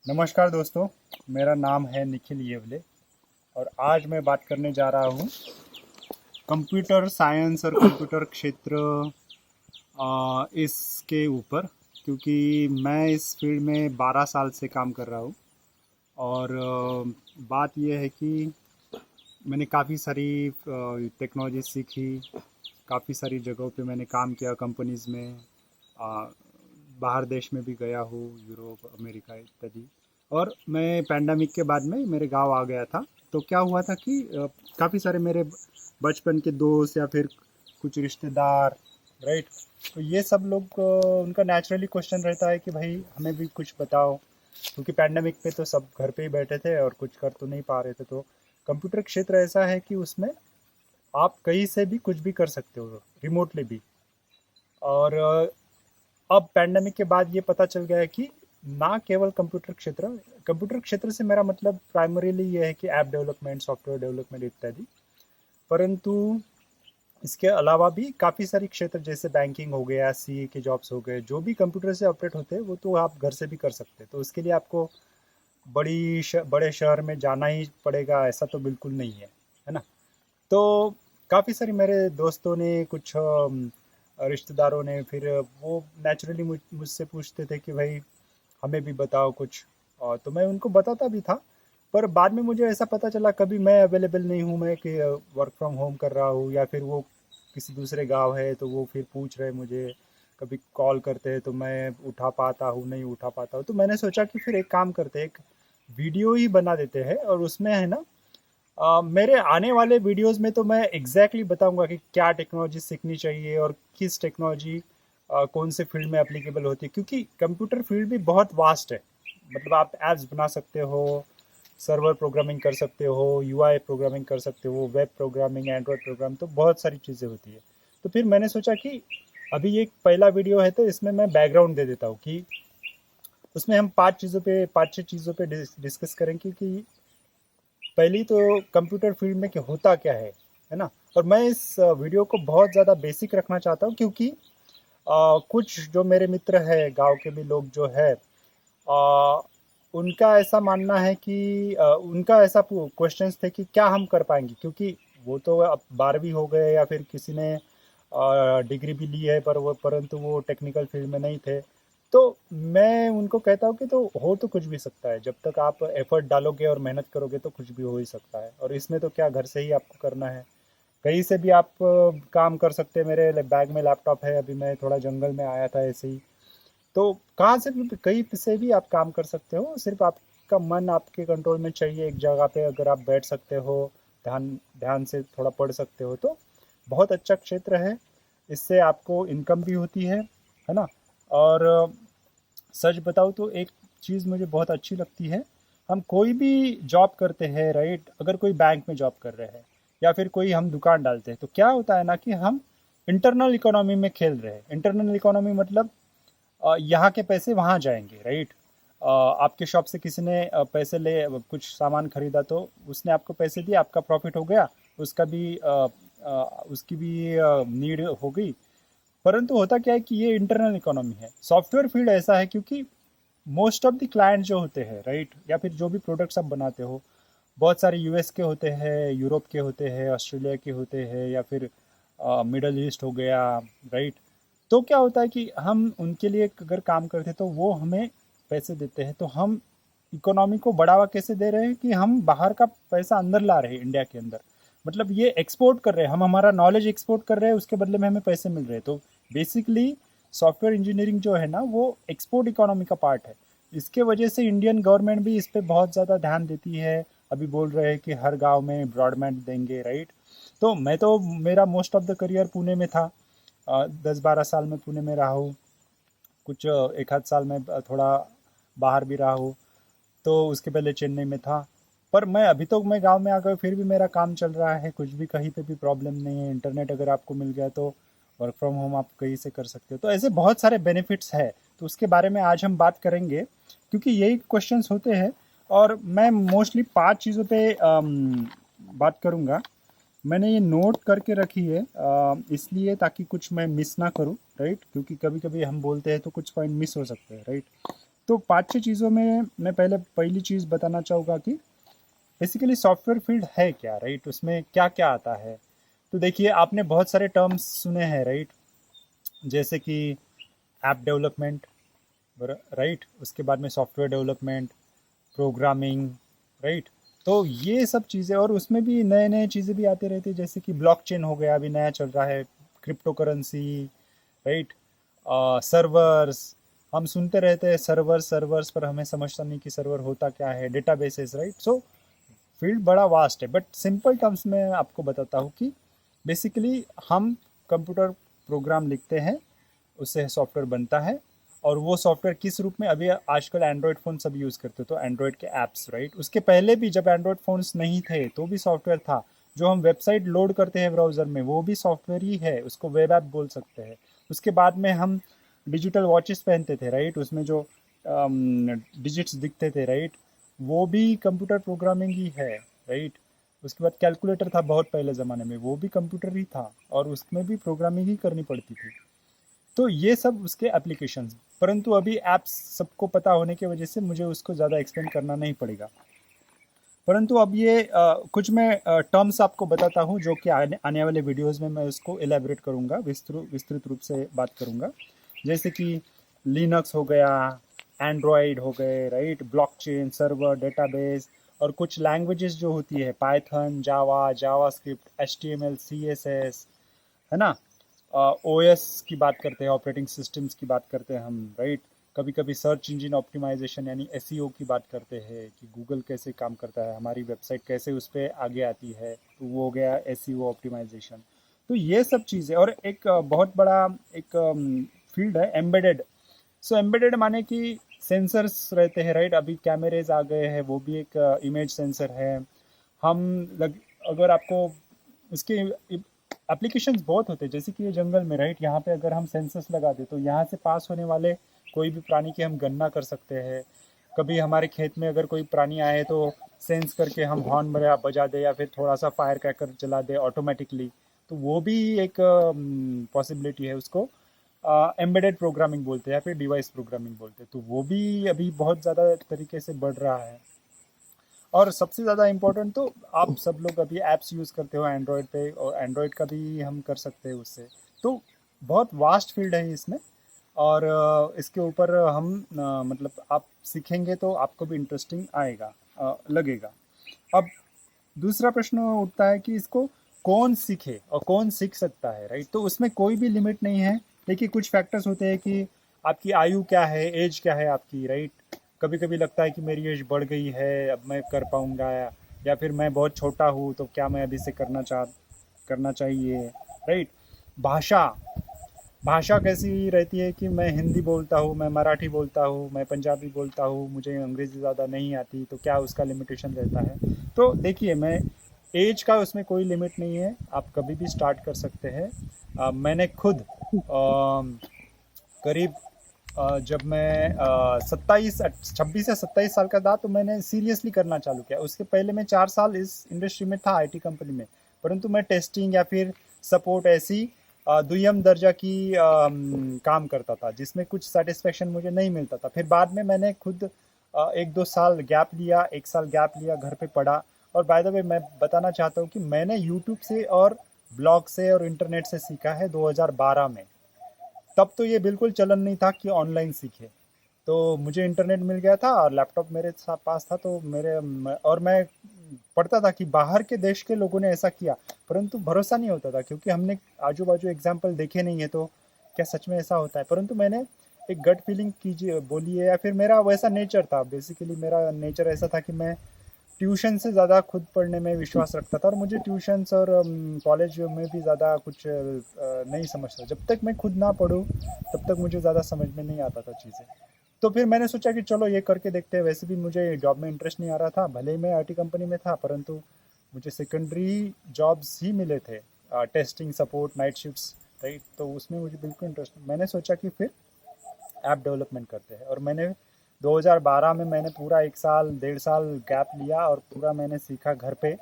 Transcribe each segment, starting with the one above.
नमस्कार दोस्तों, मेरा नाम है निखिल येवले और आज मैं बात करने जा रहा हूँ कंप्यूटर साइंस और कंप्यूटर क्षेत्र इसके ऊपर, क्योंकि मैं इस फील्ड में 12 साल से काम कर रहा हूँ। और बात यह है कि मैंने काफ़ी सारी टेक्नोलॉजी सीखी, काफ़ी सारी जगहों पे मैंने काम किया कंपनीज़ में। अ, बाहर देश में भी गया हूँ, यूरोप, अमेरिका इत्यादि। और मैं पैंडेमिक के बाद में मेरे गांव आ गया था। तो क्या हुआ था कि काफ़ी सारे मेरे बचपन के दोस्त या फिर कुछ रिश्तेदार, राइट, तो ये सब लोग उनका नेचुरली क्वेश्चन रहता है कि भाई हमें भी कुछ बताओ, क्योंकि पैंडेमिक पे तो सब घर पे ही बैठे थे और कुछ कर तो नहीं पा रहे थे। तो कंप्यूटर क्षेत्र ऐसा है कि उसमें आप कहीं से भी कुछ भी कर सकते हो, रिमोटली भी। और अब पैंडेमिक के बाद ये पता चल गया है कि ना केवल कंप्यूटर क्षेत्र से मेरा मतलब प्राइमरीली ये है कि ऐप डेवलपमेंट, सॉफ्टवेयर डेवलपमेंट इत्यादि, परंतु इसके अलावा भी काफ़ी सारी क्षेत्र जैसे बैंकिंग हो गया, सीए के जॉब्स हो गए, जो भी कंप्यूटर से ऑपरेट होते हैं वो तो आप घर से भी कर सकते हैं। तो उसके लिए आपको बड़े शहर में जाना ही पड़ेगा ऐसा तो बिल्कुल नहीं है ना। तो काफ़ी सारी मेरे दोस्तों ने, कुछ रिश्तेदारों ने, फिर वो नेचुरली मुझसे पूछते थे कि भाई हमें भी बताओ कुछ। और तो मैं उनको बताता भी था, पर बाद में मुझे ऐसा पता चला कभी मैं अवेलेबल नहीं हूँ, मैं कि वर्क फ्रॉम होम कर रहा हूँ, या फिर वो किसी दूसरे गांव है तो वो फिर पूछ रहे मुझे, कभी कॉल करते हैं तो मैं उठा पाता हूँ, नहीं उठा पाता हूँ। तो मैंने सोचा कि फिर एक काम करते हैं, एक वीडियो ही बना देते हैं और उसमें है ना, मेरे आने वाले वीडियोस में तो मैं एग्जैक्टली बताऊंगा कि क्या टेक्नोलॉजी सीखनी चाहिए और किस टेक्नोलॉजी कौन से फील्ड में एप्लीकेबल होती है, क्योंकि कंप्यूटर फील्ड भी बहुत वास्ट है। मतलब आप एप्स बना सकते हो, सर्वर प्रोग्रामिंग कर सकते हो, यूआई प्रोग्रामिंग कर सकते हो, वेब प्रोग्रामिंग, एंड्रॉयड प्रोग्राम, तो बहुत सारी चीज़ें होती है। तो फिर मैंने सोचा कि अभी ये एक पहला वीडियो है तो इसमें मैं बैकग्राउंड दे देता हूँ कि उसमें हम पाँच छह चीज़ों पे डिस्कस करेंगे कि पहली तो कंप्यूटर फील्ड में क्या होता क्या है ना। और मैं इस वीडियो को बहुत ज़्यादा बेसिक रखना चाहता हूँ, क्योंकि कुछ जो मेरे मित्र है, गांव के भी लोग जो है, अ, उनका ऐसा मानना है कि उनका ऐसा क्वेश्चंस थे कि क्या हम कर पाएंगे, क्योंकि वो तो अब 12वीं हो गए या फिर किसी ने डिग्री भी ली है, पर वो परंतु वो टेक्निकल फील्ड में नहीं थे। तो मैं उनको कहता हूँ कि तो कुछ भी सकता है, जब तक आप एफर्ट डालोगे और मेहनत करोगे तो कुछ भी हो ही सकता है। और इसमें तो क्या, घर से ही आपको करना है, कहीं से भी आप काम कर सकते हैं। मेरे बैग में लैपटॉप है, अभी मैं थोड़ा जंगल में आया था ऐसे ही। तो कहाँ से भी, कहीं से भी आप काम कर सकते हो, सिर्फ आपका मन आपके कंट्रोल में चाहिए। एक जगह पे अगर आप बैठ सकते हो, ध्यान ध्यान से थोड़ा पढ़ सकते हो, तो बहुत अच्छा क्षेत्र है। इससे आपको इनकम भी होती है ना। और सच बताऊँ तो एक चीज़ मुझे बहुत अच्छी लगती है, हम कोई भी जॉब करते हैं, राइट, अगर कोई बैंक में जॉब कर रहे हैं या फिर कोई हम दुकान डालते हैं, तो क्या होता है ना कि हम इंटरनल इकोनॉमी में खेल रहे हैं। इंटरनल इकोनॉमी मतलब यहाँ के पैसे वहाँ जाएंगे, राइट। आपके शॉप से किसी ने पैसे ले कुछ सामान खरीदा, तो उसने आपको पैसे दिए, आपका प्रॉफिट हो गया, उसका भी उसकी भी नीड हो गई। परंतु होता क्या है कि ये इंटरनल इकोनॉमी है। सॉफ्टवेयर फील्ड ऐसा है, क्योंकि मोस्ट ऑफ द क्लाइंट जो होते हैं, राइट, या फिर जो भी प्रोडक्ट्स आप बनाते हो, बहुत सारे यूएस के होते हैं, यूरोप के होते हैं, ऑस्ट्रेलिया के होते हैं, या फिर मिडल ईस्ट हो गया, राइट। तो क्या होता है कि हम उनके लिए अगर काम करते हैं तो वो हमें पैसे देते हैं, तो हम इकोनॉमी को बढ़ावा कैसे दे रहे हैं कि हम बाहर का पैसा अंदर ला रहे हैं इंडिया के अंदर। मतलब ये एक्सपोर्ट कर रहे हैं, हम हमारा नॉलेज एक्सपोर्ट कर रहे हैं, उसके बदले में हमें पैसे मिल रहे हैं। तो बेसिकली सॉफ्टवेयर इंजीनियरिंग जो है ना, वो एक्सपोर्ट इकोनॉमी का पार्ट है। इसके वजह से इंडियन गवर्नमेंट भी इस पर बहुत ज़्यादा ध्यान देती है। अभी बोल रहे हैं कि हर गांव में ब्रॉडबैंड देंगे, राइट। तो मैं तो, मेरा most of the career Pune में था, 10-12 साल में पुणे में रहा हूँ। कुछ एक आध साल में थोड़ा बाहर भी रहा हूँ। तो उसके पहले चेन्नई में था। पर मैं अभी तो मैं गांव में आ गया, फिर भी मेरा काम चल रहा है, कुछ भी कहीं पे भी प्रॉब्लम नहीं है। इंटरनेट अगर आपको मिल गया तो वर्क फ्रॉम होम आप कहीं से कर सकते हो। तो ऐसे बहुत सारे बेनिफिट्स है, तो उसके बारे में आज हम बात करेंगे, क्योंकि यही क्वेश्चंस होते हैं। और मैं मोस्टली 5 चीज़ों पे बात करूँगा। मैंने ये नोट करके रखी है, इसलिए ताकि कुछ मैं मिस ना करूँ, राइट, क्योंकि कभी कभी हम बोलते हैं तो कुछ पॉइंट मिस हो सकते हैं, राइट। तो 5-6 चीज़ों में मैं पहली चीज़ बताना चाहूँगा कि बेसिकली सॉफ्टवेयर फील्ड है क्या, राइट? उसमें क्या क्या आता है? तो देखिए, आपने बहुत सारे टर्म्स सुने हैं, राइट? जैसे कि ऐप डेवलपमेंट, राइट? उसके बाद में सॉफ्टवेयर डेवलपमेंट, प्रोग्रामिंग, राइट? तो ये सब चीज़ें, और उसमें भी नए नए चीज़ें भी आती रहती है, जैसे कि ब्लॉकचेन हो गया, अभी नया चल रहा है, क्रिप्टो करेंसी, राइट? सर्वर्स, हम सुनते रहते हैं सर्वर्स, पर हमें समझता नहीं कि सर्वर होता क्या है, डेटाबेसेस, राइट? सो फील्ड बड़ा वास्ट है, बट सिंपल टर्म्स में आपको बताता हूँ कि बेसिकली हम कंप्यूटर प्रोग्राम लिखते हैं, उससे सॉफ्टवेयर बनता है, और वो सॉफ्टवेयर किस रूप में, अभी आजकल एंड्रॉयड फ़ोन सब यूज़ करते, तो एंड्रॉयड के ऐप्स, राइट? उसके पहले भी जब एंड्रॉयड फ़ोन्स नहीं थे तो भी सॉफ्टवेयर था। जो हम वेबसाइट लोड करते हैं ब्राउज़र में, वो भी सॉफ्टवेयर ही है, उसको वेब ऐप बोल सकते हैं। उसके बाद में हम डिजिटल वॉचेस पहनते थे, राइट? उसमें जो डिजिट्स दिखते थे, राइट? वो भी कंप्यूटर प्रोग्रामिंग ही है, राइट? उसके बाद कैलकुलेटर था बहुत पहले ज़माने में, वो भी कंप्यूटर ही था, और उसमें भी प्रोग्रामिंग ही करनी पड़ती थी। तो ये सब उसके एप्लीकेशंस, परंतु अभी ऐप्स सबको पता होने की वजह से मुझे उसको ज़्यादा एक्सप्लेन करना नहीं पड़ेगा। परंतु अब ये कुछ मैं टर्म्स आपको बताता हूँ, जो कि आने वाले वीडियोस में मैं उसको एलेबरेट करूँगा, विस्तृत रूप से बात करूँगा। जैसे कि लिनक्स हो गया, एंड्रॉयड हो गए, राइट? ब्लॉकचेन, सर्वर, डेटाबेस, और कुछ लैंग्वेजेस जो होती है, पाइथन, जावा, जावास्क्रिप्ट, एचटीएमएल, सीएसएस, है ना? ओएस की बात करते हैं, ऑपरेटिंग सिस्टम्स की बात करते हैं हम, राइट? कभी कभी सर्च इंजन ऑप्टिमाइजेशन यानी एसईओ की बात करते हैं कि गूगल कैसे काम करता है, हमारी वेबसाइट कैसे उस पर आगे आती है, तो वो हो गया एसईओ ऑप्टिमाइजेशन। तो ये सब चीज़ें, और एक बहुत बड़ा एक फील्ड है एम्बेडेड। सो एम्बेडेड माने कि सेंसर्स रहते हैं, राइट? अभी कैमरेज आ गए हैं, वो भी एक इमेज सेंसर है। हम लग अगर आपको उसके एप्लीकेशंस बहुत होते हैं, जैसे कि ये जंगल में, राइट? यहाँ पे अगर हम सेंसस लगा दें तो यहाँ से पास होने वाले कोई भी प्राणी की हम गणना कर सकते हैं। कभी हमारे खेत में अगर कोई प्राणी आए तो सेंस करके हम हॉर्न बजा दे, या फिर थोड़ा सा फायर क्रैकर चला दे ऑटोमेटिकली, तो वो भी एक पॉसिबिलिटी है। उसको एम्बेडेड प्रोग्रामिंग बोलते हैं, या फिर डिवाइस प्रोग्रामिंग बोलते हैं। तो वो भी अभी बहुत ज़्यादा तरीके से बढ़ रहा है। और सबसे ज़्यादा इम्पोर्टेंट तो, आप सब लोग अभी ऐप्स यूज़ करते हो एंड्रॉयड पे, और एंड्रॉयड का भी हम कर सकते हैं उससे। तो बहुत वास्ट फील्ड है इसमें, और इसके ऊपर हम मतलब आप सीखेंगे तो आपको भी इंटरेस्टिंग आएगा, लगेगा। अब दूसरा प्रश्न उठता है कि इसको कौन सीखे और कौन सीख सकता है, राइट? तो उसमें कोई भी लिमिट नहीं है। देखिए, कुछ फैक्टर्स होते हैं कि आपकी आयु क्या है, एज क्या है आपकी, राइट? कभी कभी लगता है कि मेरी एज बढ़ गई है, अब मैं कर पाऊंगा, या फिर मैं बहुत छोटा हूँ, तो क्या मैं अभी से करना चाहिए, राइट? भाषा भाषा कैसी रहती है कि मैं हिंदी बोलता हूँ, मैं मराठी बोलता हूँ, मैं पंजाबी बोलता हूँ, मुझे अंग्रेज़ी ज़्यादा नहीं आती, तो क्या उसका लिमिटेशन रहता है? तो देखिए, मैं एज का उसमें कोई लिमिट नहीं है, आप कभी भी स्टार्ट कर सकते हैं। मैंने खुद करीब जब मैं 26 या 27 साल का था, तो मैंने सीरियसली करना चालू किया। उसके पहले मैं 4 साल इस इंडस्ट्री में था, आईटी कंपनी में, परंतु मैं टेस्टिंग या फिर सपोर्ट ऐसी दुय्यम दर्जा की काम करता था, जिसमें कुछ सेटिस्फेक्शन मुझे नहीं मिलता था। फिर बाद में मैंने खुद 1-2 साल गैप लिया, 1 साल गैप लिया, घर पे पढ़ा। और बाय द वे, मैं बताना चाहता हूँ कि मैंने यूट्यूब से और ब्लॉग से और इंटरनेट से सीखा है 2012 में। तब तो ये बिल्कुल चलन नहीं था कि ऑनलाइन सीखे। तो मुझे इंटरनेट मिल गया था और लैपटॉप मेरे पास था, तो और मैं पढ़ता था कि बाहर के देश के लोगों ने ऐसा किया, परंतु भरोसा नहीं होता था, क्योंकि हमने आजू बाजू एग्जाम्पल देखे नहीं है, तो क्या सच में ऐसा होता है? परंतु मैंने एक गट फीलिंग कीजिए बोलिए, या फिर मेरा वैसा नेचर था, बेसिकली मेरा नेचर ऐसा था कि मैं ट्यूशन से ज़्यादा खुद पढ़ने में विश्वास रखता था, और मुझे ट्यूशन्स और कॉलेज में भी ज़्यादा कुछ नहीं समझता। जब तक मैं खुद ना पढूँ, तब तक मुझे ज़्यादा समझ में नहीं आता था चीज़ें। तो फिर मैंने सोचा कि चलो ये करके देखते हैं। वैसे भी मुझे जॉब में इंटरेस्ट नहीं आ रहा था, भले ही मैं आईटी कंपनी में था, परंतु मुझे सेकेंडरी जॉब्स ही मिले थे, testing, support, night shifts, right? तो उसमें मुझे बिल्कुल इंटरेस्ट, मैंने सोचा कि फिर ऐप डेवलपमेंट करते हैं। और मैंने 2012 में मैंने पूरा 1 साल 1.5 साल गैप लिया, और पूरा मैंने सीखा घर पे।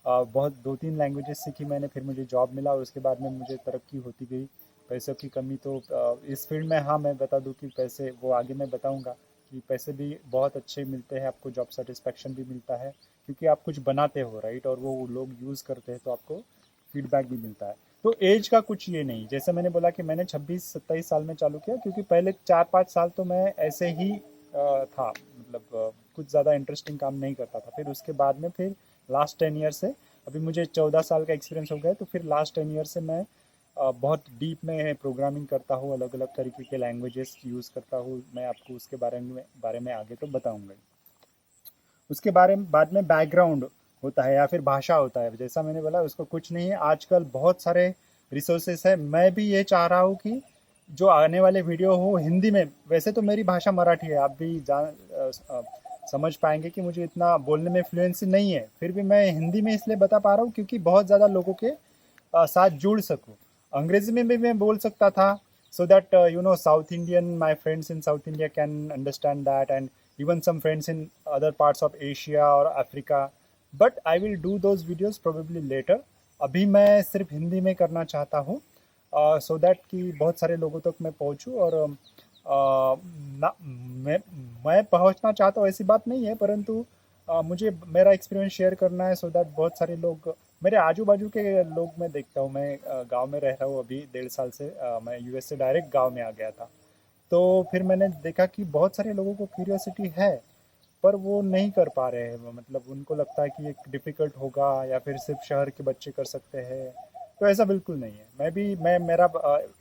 बहुत 2-3 लैंग्वेजेस सीखी मैंने, फिर मुझे जॉब मिला, और उसके बाद में मुझे तरक्की होती गई। पैसों की कमी तो इस फील्ड में, हाँ, मैं बता दूं कि पैसे वो आगे मैं बताऊंगा कि पैसे भी बहुत अच्छे मिलते हैं, आपको जॉब सेटिस्फेक्शन भी मिलता है क्योंकि आप कुछ बनाते हो, राइट, और वो लोग यूज़ करते हैं तो आपको फीडबैक भी मिलता है। तो एज का कुछ ये नहीं, जैसे मैंने बोला कि मैंने 26-27 साल में चालू किया, क्योंकि पहले 4-5 साल तो मैं ऐसे ही था, मतलब कुछ ज़्यादा इंटरेस्टिंग काम नहीं करता था। फिर उसके बाद में फिर लास्ट 10 ईयर से, अभी मुझे 14 साल का एक्सपीरियंस हो गया है, तो फिर लास्ट 10 ईयर से मैं बहुत डीप में प्रोग्रामिंग करता हूँ, अलग अलग तरीके के लैंग्वेजेस यूज़ करता हूँ। मैं आपको उसके बारे में आगे तो बताऊँगा ही। उसके बारे में बाद में बैकग्राउंड होता है या फिर भाषा होता है, जैसा मैंने बोला उसको कुछ नहीं है। आजकल बहुत सारे रिसोर्सेस है, मैं भी ये चाह रहा हूँ कि जो आने वाले वीडियो हो हिंदी में। वैसे तो मेरी भाषा मराठी है, आप भी समझ पाएंगे कि मुझे इतना बोलने में फ्लुएंसी नहीं है, फिर भी मैं हिंदी में इसलिए बता पा रहा हूँ क्योंकि बहुत ज़्यादा लोगों के साथ जुड़ सकूँ। अंग्रेजी में भी मैं बोल सकता था, so that South Indian, my friends in South India can understand that, and even some friends in other parts of Asia or Africa, but I will do those videos probably later. अभी मैं सिर्फ हिंदी में करना चाहता हूँ, so that कि बहुत सारे लोगों तक मैं पहुँचूँ। और ना मैं पहुँचना चाहता हूँ ऐसी बात नहीं है, परंतु मुझे मेरा एक्सपीरियंस शेयर करना है, सो दैट बहुत सारे लोग, मेरे आजू बाजू के लोग मैं देखता हूँ। मैं गांव में रह रहा हूँ अभी 1.5 साल से, मैं यूएस से डायरेक्ट गांव में आ गया था। तो फिर मैंने देखा कि बहुत सारे लोगों को क्यूरियोसिटी है, पर वो नहीं कर पा रहे हैं। मतलब उनको लगता है कि ये डिफ़िकल्ट होगा या फिर सिर्फ शहर के बच्चे कर सकते हैं। तो ऐसा बिल्कुल नहीं है। मैं मेरा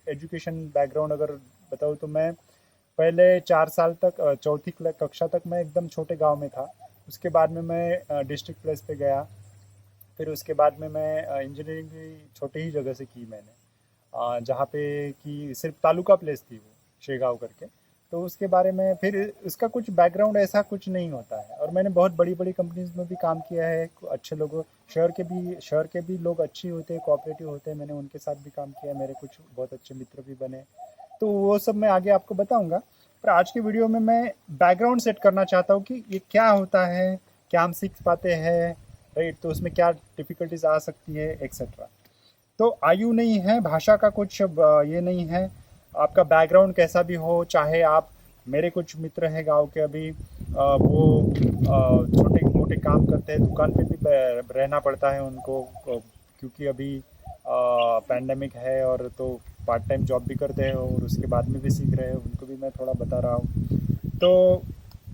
एजुकेशन बैकग्राउंड अगर बताऊँ तो मैं पहले 4 साल तक, चौथी कक्षा तक मैं एकदम छोटे गांव में था। उसके बाद में मैं डिस्ट्रिक्ट प्लेस पे गया। फिर उसके बाद में मैं इंजीनियरिंग भी छोटी ही जगह से की मैंने, जहाँ पे कि सिर्फ तालुका प्लेस थी वो, शेगांव करके। तो उसके बारे में फिर उसका कुछ बैकग्राउंड ऐसा कुछ नहीं होता है। और मैंने बहुत बड़ी बड़ी कंपनीज में भी काम किया है, अच्छे लोगों, शहर के भी लोग अच्छे होते हैं, कोऑपरेटिव होते हैं, मैंने उनके साथ भी काम किया, मेरे कुछ बहुत अच्छे मित्र भी बने। तो वो सब मैं आगे आपको बताऊंगा। पर आज की वीडियो में मैं बैकग्राउंड सेट करना चाहता हूँ कि ये क्या होता है, क्या हम सीख पाते हैं, राइट, तो उसमें क्या डिफ़िकल्टीज आ सकती है, एक्सेट्रा। तो आयु नहीं है, भाषा का कुछ ये नहीं है, आपका बैकग्राउंड कैसा भी हो, चाहे आप, मेरे कुछ मित्र हैं गांव के अभी, वो छोटे मोटे काम करते हैं, दुकान पे भी रहना पड़ता है उनको, क्योंकि अभी पैंडेमिक है, और तो पार्ट टाइम जॉब भी करते हैं और उसके बाद में भी सीख रहे हैं, उनको भी मैं थोड़ा बता रहा हूँ। तो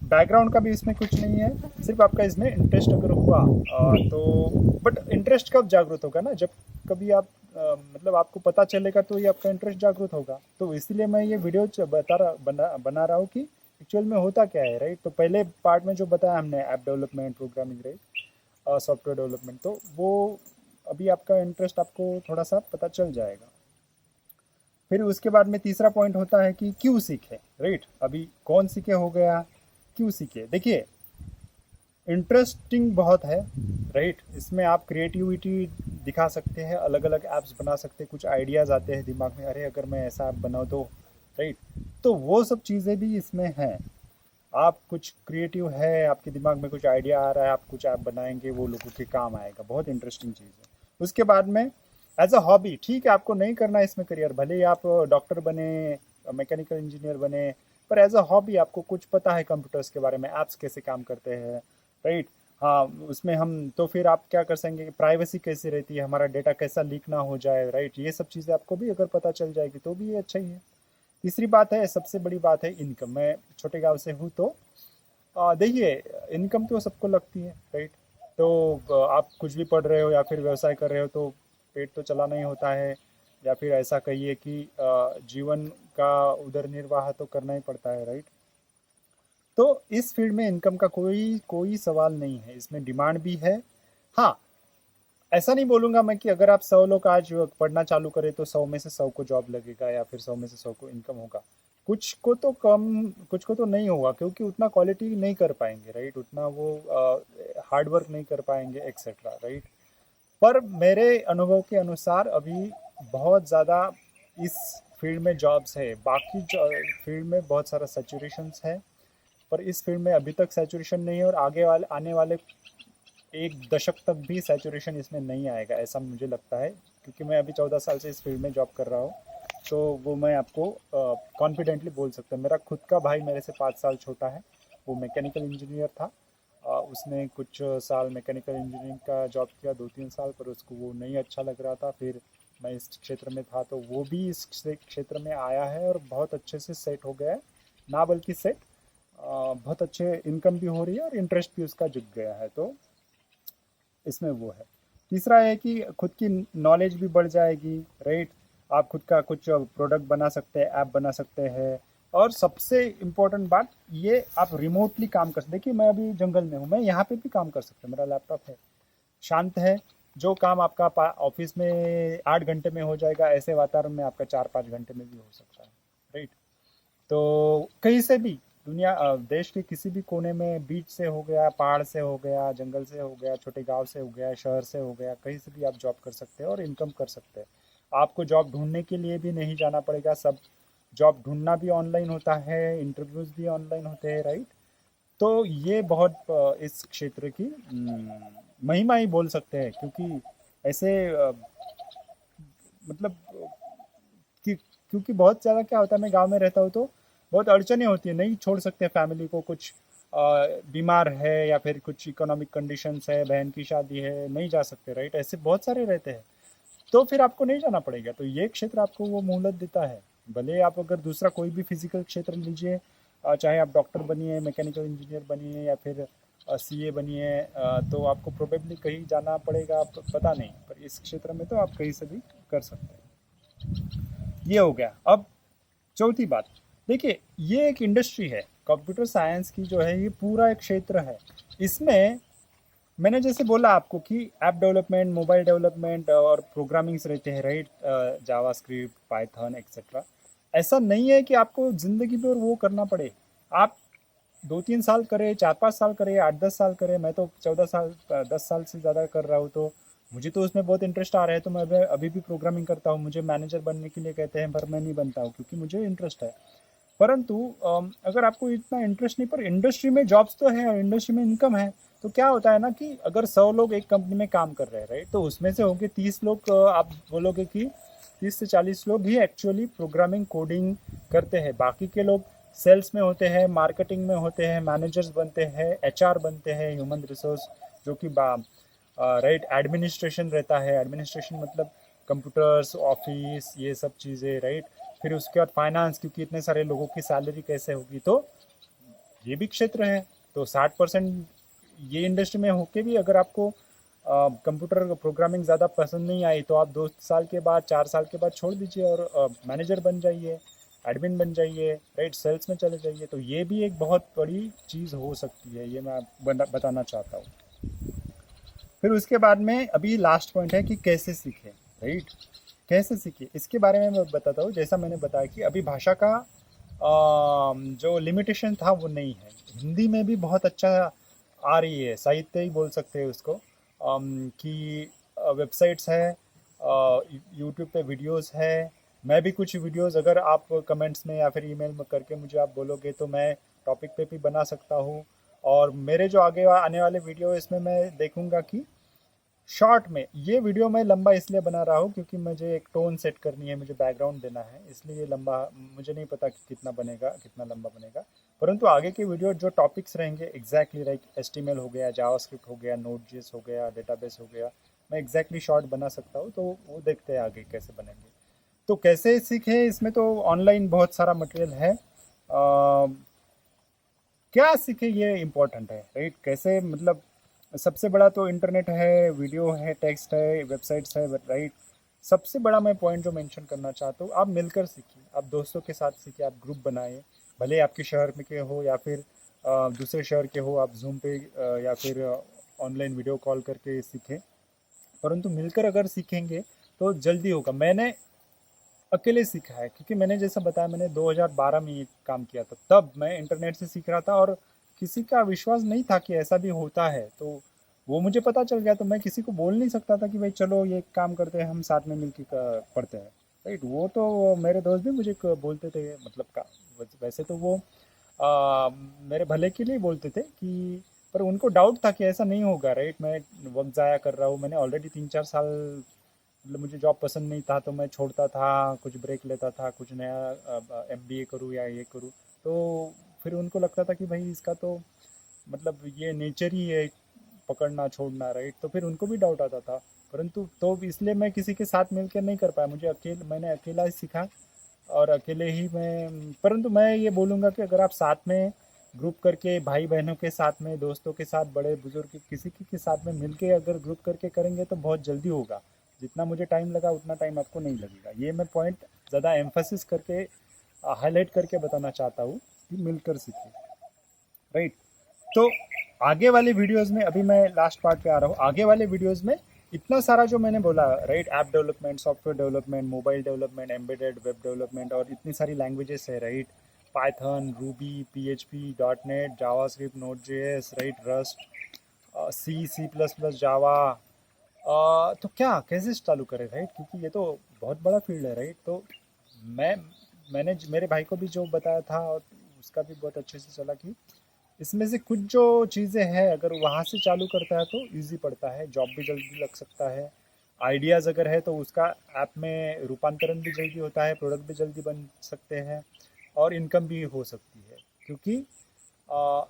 बैकग्राउंड का भी इसमें कुछ नहीं है, सिर्फ आपका इसमें इंटरेस्ट अगर हुआ तो, बट इंटरेस्ट कब जागृत होगा ना, जब कभी आप मतलब आपको पता चलेगा तो ये आपका इंटरेस्ट जागृत होगा। तो इसीलिए मैं ये वीडियो बना रहा हूँ कि एक्चुअल में होता क्या है, राइट। तो पहले पार्ट में जो बताया हमने, app development, programming, right, software development, तो वो अभी आपका इंटरेस्ट आपको थोड़ा सा पता चल जाएगा। फिर उसके बाद में तीसरा पॉइंट होता है कि क्यों सीखे, राइट। अभी कौन सीखे हो गया, क्यों सीखे। देखिए, इंटरेस्टिंग बहुत है, राइट। इसमें आप क्रिएटिविटी दिखा सकते हैं, अलग अलग ऐप्स बना सकते हैं, कुछ आइडियाज़ आते हैं दिमाग में, अरे अगर मैं ऐसा ऐप बनाऊँ तो, राइट। तो वो सब चीज़ें भी इसमें हैं। आप कुछ क्रिएटिव है, आपके दिमाग में कुछ आइडिया आ रहा है, आप कुछ ऐप बनाएंगे, वो लोगों के काम आएगा, बहुत इंटरेस्टिंग चीज़ है। उसके बाद में एज अ हॉबी, ठीक है, आपको नहीं करना है इसमें करियर, भले ही आप डॉक्टर बने, मैकेनिकल इंजीनियर बने, पर एज अ हॉबी आपको कुछ पता है कंप्यूटर्स के बारे में, ऐप्स कैसे काम करते हैं, राइट। हाँ, उसमें हम तो फिर आप क्या कर सकेंगे, प्राइवेसी कैसे रहती है, हमारा डेटा कैसा लीक ना हो जाए, राइट। ये सब चीज़ें आपको भी अगर पता चल जाएगी तो भी ये अच्छा ही है। तीसरी बात है, सबसे बड़ी बात है इनकम। मैं छोटे गांव से हूँ, तो देखिए, इनकम तो सबको लगती है, राइट। तो आप कुछ भी पढ़ रहे हो या फिर व्यवसाय कर रहे हो तो पेट तो चलाना ही होता है, या फिर ऐसा कहिए कि जीवन का उदर निर्वाह तो करना ही पड़ता है, राइट। तो इस फील्ड में इनकम का कोई कोई सवाल नहीं है, इसमें डिमांड भी है। हाँ, ऐसा नहीं बोलूंगा मैं कि अगर आप 100 लोग आज पढ़ना चालू करें तो 100 में से 100 को जॉब लगेगा, या फिर 100 में से 100 को इनकम होगा। कुछ को तो कम, कुछ को तो नहीं होगा, क्योंकि उतना क्वालिटी नहीं कर पाएंगे, राइट, उतना वो हार्ड वर्क नहीं कर पाएंगे, एक्सेट्रा, राइट। पर मेरे अनुभव के अनुसार अभी बहुत ज़्यादा इस फील्ड में जॉब्स है, बाकी फील्ड में बहुत सारा सेचुरेशंस है, पर इस फील्ड में अभी तक सैचुरेशन नहीं है, और आगे वाले आने वाले 1 दशक तक भी सैचुरेशन इसमें नहीं आएगा, ऐसा मुझे लगता है, क्योंकि मैं अभी 14 साल से इस फील्ड में जॉब कर रहा हूँ। तो वो मैं आपको कॉन्फिडेंटली बोल सकता हूँ। मेरा खुद का भाई मेरे से 5 साल छोटा है, वो मैकेनिकल इंजीनियर था। उसने कुछ साल मैकेनिकल इंजीनियरिंग का जॉब किया, 2-3 साल, पर उसको वो नहीं अच्छा लग रहा था। फिर मैं इस क्षेत्र में था तो वो भी इस क्षेत्र में आया है और बहुत अच्छे से सेट हो गया है। ना बल्कि सेट, बहुत अच्छे इनकम भी हो रही है और इंटरेस्ट भी उसका जुट गया है। तो इसमें वो है। तीसरा है कि खुद की नॉलेज भी बढ़ जाएगी, राइट। आप खुद का कुछ प्रोडक्ट बना सकते हैं, ऐप बना सकते हैं। और सबसे इम्पोर्टेंट बात, ये आप रिमोटली काम कर सकते। देखिए मैं अभी जंगल में हूँ, मैं यहाँ पे भी काम कर सकता हूँ, मेरा लैपटॉप है, शांत है। जो काम आपका ऑफिस में 8 घंटे में हो जाएगा, ऐसे वातावरण में आपका 4-5 घंटे में भी हो सकता है, राइट। तो कहीं से भी दुनिया, देश के किसी भी कोने में, बीच से हो गया, पहाड़ से हो गया, जंगल से हो गया, छोटे गांव से हो गया, शहर से हो गया, कहीं से भी आप जॉब कर सकते हैं और इनकम कर सकते हैं। आपको जॉब ढूंढने के लिए भी नहीं जाना पड़ेगा। सब जॉब ढूंढना भी ऑनलाइन होता है, इंटरव्यूज भी ऑनलाइन होते हैं, राइट। तो ये बहुत इस क्षेत्र की महिमा ही बोल सकते हैं। क्योंकि ऐसे मतलब क्योंकि बहुत ज़्यादा क्या होता है, मैं गांव में रहता हूँ तो बहुत अड़चनें होती है, नहीं छोड़ सकते फैमिली को। कुछ बीमार है या फिर कुछ इकोनॉमिक कंडीशंस है, बहन की शादी है, नहीं जा सकते, राइट। ऐसे बहुत सारे रहते हैं, तो फिर आपको नहीं जाना पड़ेगा। तो ये क्षेत्र आपको वो मोहलत देता है। भले आप अगर दूसरा कोई भी फिजिकल क्षेत्र लीजिए, चाहे आप डॉक्टर बनिए, मैकेनिकल इंजीनियर बनिए, या फिर सीए बनिए, तो आपको प्रोबेबली कहीं जाना पड़ेगा, पता नहीं। पर इस क्षेत्र में तो आप कहीं से भी कर सकते हैं। ये हो गया। अब चौथी बात, देखिए ये एक इंडस्ट्री है, कंप्यूटर साइंस की जो है, ये पूरा एक क्षेत्र है। इसमें मैंने जैसे बोला आपको कि ऐप डेवलपमेंट, मोबाइल डेवलपमेंट और प्रोग्रामिंग्स रहते हैं, राइट। जावा स्क्रिप्ट, पाइथन एक्सेट्रा। ऐसा नहीं है कि आपको ज़िंदगी भर वो करना पड़े। आप 2-3 साल करें, 4-5 साल करें, 8-10 साल करें। मैं तो 14 साल, 10 साल से ज़्यादा कर रहा हूँ। तो मुझे तो उसमें बहुत इंटरेस्ट आ रहा है, तो मैं अभी अभी भी प्रोग्रामिंग करता हूँ। मुझे मैनेजर बनने के लिए कहते हैं, पर मैं नहीं बनता हूँ क्योंकि मुझे इंटरेस्ट है। परंतु अगर आपको इतना इंटरेस्ट नहीं, पर इंडस्ट्री में जॉब्स तो है और इंडस्ट्री में इनकम है। तो क्या होता है ना कि अगर 100 लोग एक कंपनी में काम कर रहे हैं, राइट, तो उसमें से होंगे 30 लोग, आप बोलोगे कि 30 से 40 लोग ही एक्चुअली प्रोग्रामिंग कोडिंग करते हैं। बाकी के लोग सेल्स में होते हैं, मार्केटिंग में होते हैं, मैनेजर्स बनते हैं, एचआर बनते हैं, ह्यूमन रिसोर्स, जो कि राइट, एडमिनिस्ट्रेशन रहता है। एडमिनिस्ट्रेशन मतलब कंप्यूटर्स, ऑफिस, ये सब चीज़ें, राइट। फिर उसके बाद फाइनेंस, क्योंकि इतने सारे लोगों की सैलरी कैसे होगी। तो ये भी क्षेत्र है। तो 60% ये इंडस्ट्री में होके भी अगर आपको कंप्यूटर प्रोग्रामिंग ज़्यादा पसंद नहीं आई, तो आप 2 साल के बाद, 4 साल के बाद छोड़ दीजिए और मैनेजर बन जाइए, एडमिन बन जाइए, राइट, सेल्स में चले जाइए। तो ये भी एक बहुत बड़ी चीज़ हो सकती है, ये मैं बताना चाहता हूँ। फिर उसके बाद में अभी लास्ट पॉइंट है कि कैसे सीखें, राइट। कैसे सीखें, इसके बारे में मैं बताता हूँ। जैसा मैंने बताया कि अभी भाषा का जो लिमिटेशन था वो नहीं है। हिंदी में भी बहुत अच्छा आ रही है, साहित्य ही बोल सकते हैं उसको। कि वेबसाइट्स है, यूट्यूब पे वीडियोस है। मैं भी कुछ वीडियोस, अगर आप कमेंट्स में या फिर ईमेल में करके मुझे आप बोलोगे, तो मैं टॉपिक पे भी बना सकता हूँ। और मेरे जो आगे आने वाले वीडियो, इसमें मैं देखूंगा कि शॉर्ट में, ये वीडियो मैं लंबा इसलिए बना रहा हूँ क्योंकि मुझे एक टोन सेट करनी है, मुझे बैकग्राउंड देना है, इसलिए ये लंबा। मुझे नहीं पता कि कितना बनेगा, कितना लंबा बनेगा। परंतु आगे के वीडियो जो टॉपिक्स रहेंगे, एग्जैक्टली लाइक एचटीएमएल हो गया, जावास्क्रिप्ट हो गया, नोड.जेएस हो गया, डेटाबेस हो गया, मैं एग्जैक्टली शॉर्ट बना सकता हूँ। तो वो देखते हैं आगे कैसे बनेंगे। तो कैसे सीखे, इसमें तो ऑनलाइन बहुत सारा मटेरियल है। क्या सीखे ये इम्पोर्टेंट है, राइट। कैसे मतलब, सबसे बड़ा तो इंटरनेट है, वीडियो है, टेक्स्ट है, वेबसाइट्स है, राइट। सबसे बड़ा मैं पॉइंट जो मेंशन करना चाहता हूँ, आप मिलकर सीखिए, आप दोस्तों के साथ सीखिए, आप ग्रुप बनाइए। भले आपके शहर में के हो या फिर दूसरे शहर के हो, आप जूम पे या फिर ऑनलाइन वीडियो कॉल करके सीखें। परंतु मिलकर अगर सीखेंगे तो जल्दी होगा। मैंने अकेले सीखा है क्योंकि मैंने जैसा बताया, मैंने 2012 में ये काम किया था, तब मैं इंटरनेट से सीख रहा था और किसी का विश्वास नहीं था कि ऐसा भी होता है। तो वो मुझे पता चल गया, तो मैं किसी को बोल नहीं सकता था कि भाई चलो ये काम करते हैं, हम साथ में मिलकर पढ़ते हैं, राइट। वो तो मेरे दोस्त भी मुझे बोलते थे, मतलब का वैसे तो वो मेरे भले के लिए बोलते थे कि, पर उनको डाउट था कि ऐसा नहीं होगा, राइट। मैं वक्त ज़ाया कर रहा हूँ, मैंने ऑलरेडी 3-4 साल मतलब मुझे जॉब पसंद नहीं था तो मैं छोड़ता था, कुछ ब्रेक लेता था, कुछ नया एमबीए करूँ या ये करूँ। तो फिर उनको लगता था कि भाई इसका तो मतलब ये नेचर ही है पकड़ना छोड़ना, राइट। तो फिर उनको भी डाउट आता था। परंतु तो इसलिए मैं किसी के साथ मिलकर नहीं कर पाया, मैंने अकेला ही सीखा और अकेले ही मैं। परंतु मैं ये बोलूँगा कि अगर आप साथ में ग्रुप करके भाई बहनों के साथ में, दोस्तों के साथ, बड़े बुजुर्ग किसी के साथ में मिलके अगर ग्रुप करके करेंगे तो बहुत जल्दी होगा। जितना मुझे टाइम लगा उतना टाइम आपको नहीं लगेगा। ये मैं पॉइंट ज़्यादा एम्फोसिस करके हाईलाइट करके बताना चाहता हूँ कि मिलकर सीखें, राइट। तो आगे वाले वीडियोस में, अभी मैं लास्ट पार्ट पे आ रहा हूँ, आगे वाले वीडियोस में इतना सारा जो मैंने बोला, right, app development, software development, mobile development, embedded web development, और इतनी सारी लैंग्वेजेस है, right. Python, Ruby, PHP, dot net, JavaScript, node JS, right, Rust, C, C plus plus, Java. तो क्या कैसे चालू करें, राइट, क्योंकि ये तो बहुत बड़ा फील्ड है, राइट। तो मैं मैंने मेरे भाई को भी जो बताया था और उसका भी बहुत अच्छे से चला कि इसमें से कुछ जो चीज़ें हैं अगर वहाँ से चालू करता है तो इजी पड़ता है, जॉब भी जल्दी लग सकता है। आइडियाज़ अगर है तो उसका ऐप में रूपांतरण भी जल्दी होता है, प्रोडक्ट भी जल्दी बन सकते हैं और इनकम भी हो सकती है। क्योंकि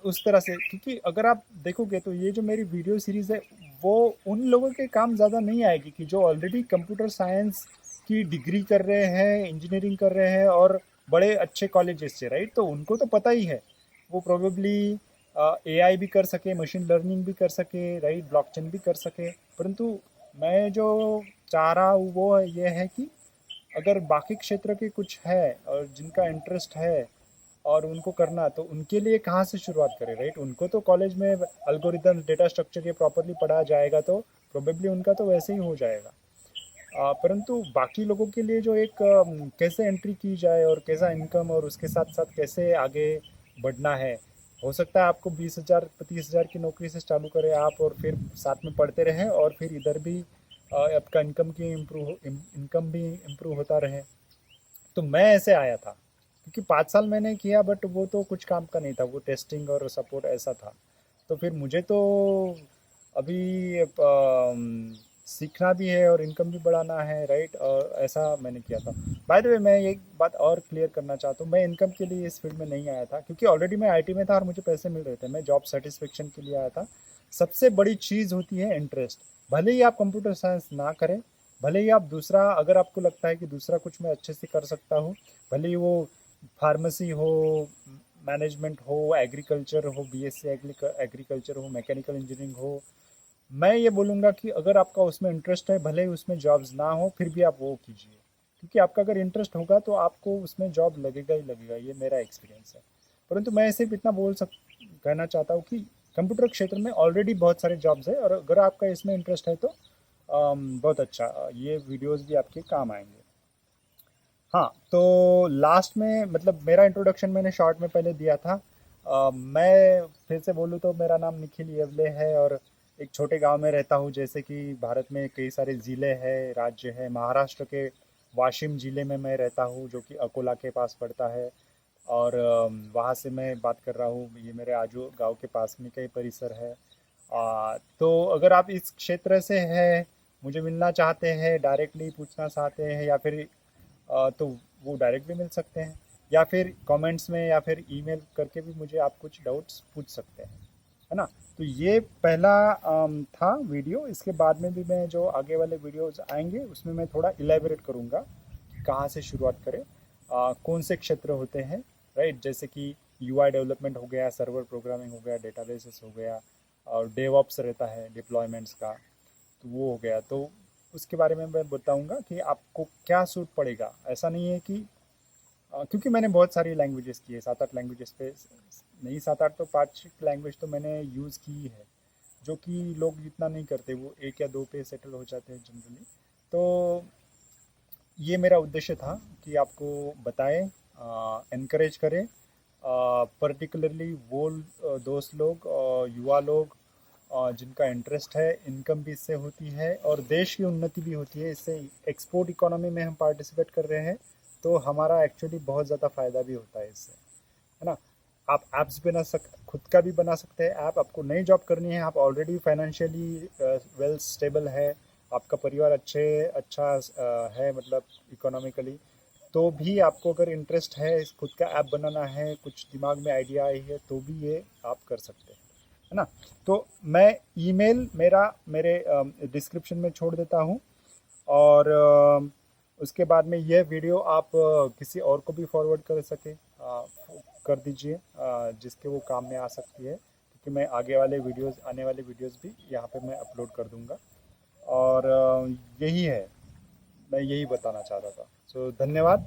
उस तरह से, क्योंकि अगर आप देखोगे तो ये जो मेरी वीडियो सीरीज़ है वो उन लोगों के काम ज़्यादा नहीं आएगी कि जो ऑलरेडी कंप्यूटर साइंस की डिग्री कर रहे हैं, इंजीनियरिंग कर रहे हैं और बड़े अच्छे कॉलेजेस से, राइट। तो उनको तो पता ही है, वो प्रोबेबली एआई भी कर सके, मशीन लर्निंग भी कर सके, राइट, ब्लॉकचेन भी कर सके। परंतु मैं जो चाह रहा हूँ वो ये है कि अगर बाकी क्षेत्र के कुछ है और जिनका इंटरेस्ट है और उनको करना, तो उनके लिए कहाँ से शुरुआत करें, राइट। उनको तो कॉलेज में अल्गोरिदम, डेटा स्ट्रक्चर ये प्रॉपरली पढ़ाया जाएगा तो प्रोबेबली उनका तो वैसे ही हो जाएगा। परंतु बाकी लोगों के लिए जो एक कैसे एंट्री की जाए और कैसा इनकम और उसके साथ साथ कैसे आगे बढ़ना है। हो सकता है आपको 20,000 30,000 की नौकरी से चालू करें आप और फिर साथ में पढ़ते रहें और फिर इधर भी आपका इनकम भी इम्प्रूव होता रहे। तो मैं ऐसे आया था क्योंकि 5 साल मैंने किया बट वो तो कुछ काम का नहीं था, वो टेस्टिंग और सपोर्ट ऐसा था। तो फिर मुझे तो अभी सीखना भी है और इनकम भी बढ़ाना है, राइट। और ऐसा मैंने किया था। बाय द वे मैं एक बात और क्लियर करना चाहता हूँ, मैं इनकम के लिए इस फील्ड में नहीं आया था क्योंकि ऑलरेडी मैं आईटी में था और मुझे पैसे मिल रहे थे। मैं जॉब सेटिस्फेक्शन के लिए आया था। सबसे बड़ी चीज़ होती है इंटरेस्ट। भले ही आप कंप्यूटर साइंस ना करें, भले ही आप दूसरा, अगर आपको लगता है कि दूसरा कुछ मैं अच्छे से कर सकता हूँ, भले ही वो फार्मेसी हो, मैनेजमेंट हो, एग्रीकल्चर हो, बीएससी एग्रीकल्चर हो, मैकेनिकल इंजीनियरिंग हो, मैं ये बोलूँगा कि अगर आपका उसमें इंटरेस्ट है, भले ही उसमें जॉब्स ना हो फिर भी आप वो कीजिए। क्योंकि आपका अगर इंटरेस्ट होगा तो आपको उसमें जॉब लगेगा ही लगेगा, ये मेरा एक्सपीरियंस है। परंतु मैं सिर्फ इतना कहना चाहता हूँ कि कंप्यूटर क्षेत्र में ऑलरेडी बहुत सारे जॉब्स है और अगर आपका इसमें इंटरेस्ट है तो बहुत अच्छा, ये वीडियोस भी आपके काम आएंगे। हाँ, तो लास्ट में मतलब मेरा इंट्रोडक्शन मैंने शॉर्ट में पहले दिया था। मैं फिर से बोलूँ तो मेरा नाम निखिल येवले है और एक छोटे गांव में रहता हूँ। जैसे कि भारत में कई सारे ज़िले हैं, राज्य हैं। महाराष्ट्र के वाशिम ज़िले में मैं रहता हूँ जो कि अकोला के पास पड़ता है। और वहाँ से मैं बात कर रहा हूँ, ये मेरे आजू गांव के पास में कई परिसर है। तो अगर आप इस क्षेत्र से हैं, मुझे मिलना चाहते हैं, डायरेक्टली पूछना चाहते हैं या फिर तो वो डायरेक्ट भी मिल सकते हैं या फिर कमेंट्स में या फिर ईमेल करके भी मुझे आप कुछ डाउट्स पूछ सकते हैं, है ना। तो ये पहला था वीडियो। इसके बाद में भी मैं जो आगे वाले वीडियोस आएंगे उसमें मैं थोड़ा इलेबोरेट करूँगा कि कहाँ से शुरुआत करें, कौन से क्षेत्र होते हैं, राइट। जैसे कि यूआई डेवलपमेंट हो गया, सर्वर प्रोग्रामिंग हो गया, डेटाबेसेस हो गया और डेवऑप्स रहता है डिप्लॉयमेंट्स का, तो वो हो गया। तो उसके बारे में मैं बताऊंगा कि आपको क्या सूट पड़ेगा। ऐसा नहीं है कि क्योंकि मैंने बहुत सारी लैंग्वेजेस की है, 7-8 लैंग्वेजेस पे, नहीं 7-8 तो 5 लैंग्वेज तो मैंने यूज़ की ही है, जो कि लोग जितना नहीं करते, वो 1 या 2 पे सेटल हो जाते हैं जनरली। तो ये मेरा उद्देश्य था कि आपको बताएं, इनकरेज करें, पर्टिकुलरली वो दोस्त लोग, युवा लोग जिनका इंटरेस्ट है। इनकम भी इससे होती है और देश की उन्नति भी होती है इससे। एक्सपोर्ट इकोनॉमी में हम पार्टिसिपेट कर रहे हैं तो हमारा एक्चुअली बहुत ज़्यादा फ़ायदा भी होता है इससे, है ना। आप ऐप्स खुद का भी बना सकते हैं ऐप। आपको नई जॉब करनी है, आप ऑलरेडी फाइनेंशियली वेल स्टेबल है, आपका परिवार अच्छा है, मतलब इकोनॉमिकली, तो भी आपको अगर इंटरेस्ट है, खुद का ऐप बनाना है, कुछ दिमाग में आइडिया आई है, तो भी ये आप कर सकते हैं, है ना। तो मैं ईमेल मेरा मेरे डिस्क्रिप्शन में छोड़ देता हूँ। और उसके बाद में यह वीडियो आप किसी और को भी फॉरवर्ड कर सके, कर दीजिए, जिसके वो काम में आ सकती है, क्योंकि मैं आने वाले वीडियोस भी यहाँ पे मैं अपलोड कर दूँगा। और यही है, मैं यही बताना चाहता था। सो धन्यवाद।